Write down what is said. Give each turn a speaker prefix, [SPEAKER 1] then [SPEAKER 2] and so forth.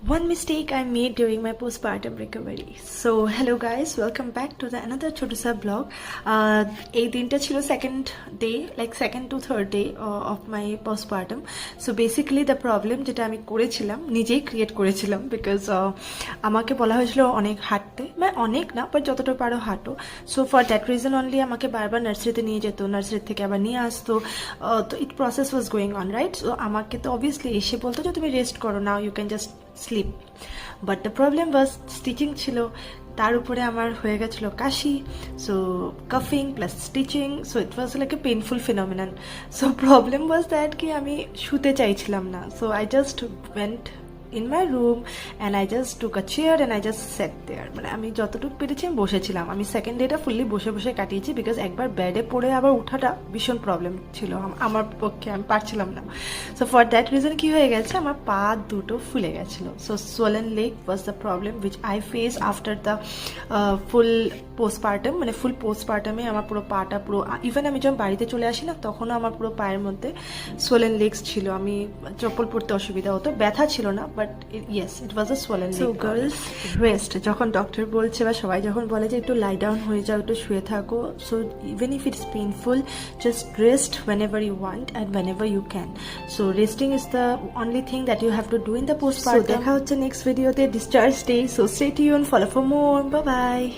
[SPEAKER 1] One mistake I made during my postpartum recovery. So hello guys, welcome back to the another ছোট সা blog. এই দিনটা ছিল second day, like second to third day of my postpartum. So basically the problem যেটা আমি করেছিলাম নিজেই create করেছিলাম, বিকজ আমাকে বলা হয়েছিল অনেক হাঁটতে, মানে অনেক না বাট যতটা পারো হাঁটো। So for that reason only আমাকে বারবার নার্সারিতে নিয়ে যেত, নার্সারি থেকে আবার নিয়ে আসতো। তো it process was going on, right? So আমাকে তো অবভিয়াসলি এসে বলতো যে তুমি রেস্ট করো, now you can just sleep. But the problem was stitching ছিল, তার উপরে আমার হয়ে গেছিলো কাশি, সো কাফিং plus stitching, so it was like a painful phenomenon. So problem was that কি আমি শুতে চাইছিলাম না। So I just went in my room and I just took a chair and I just sat there. মানে আমি যতটুকু পেরেছি আমি বসেছিলাম। আমি সেকেন্ড ডেটা ফুললি বসে বসে কাটিয়েছি, বিকজ একবার বেডে পড়ে আবার উঠাটা ভীষণ প্রবলেম ছিল আমার পক্ষে, আমি পারছিলাম না। সো ফর দ্যাট রিজন কি হয়ে গেছে, আমার পা দুটো ফুলে গেছিলো। So সোলেন leg was the problem which I face after the full postpartum. মানে ফুল পোস্টপার্টামে আমার পুরো পাটা পুরো, ইভেন আমি যখন বাড়িতে চলে আসি না তখনও আমার পুরো পায়ের মধ্যে সোলেন লেগস ছিল। আমি চপ্পল পরতে অসুবিধা হতো, ব্যথা ছিল না, but yes it was a সোলেন leg. So girls, rest যখন ডক্টর বলছে বা সবাই যখন বলে যে একটু লাই ডাউন হয়ে যাও, একটু শুয়ে থাকো, so even if it's painful just rest whenever you want and whenever you can. So resting is the only thing that you have to do in the postpartum. So দেখা হচ্ছে next ভিডিওতে, discharge day. So stay tuned, follow for more. Bye bye.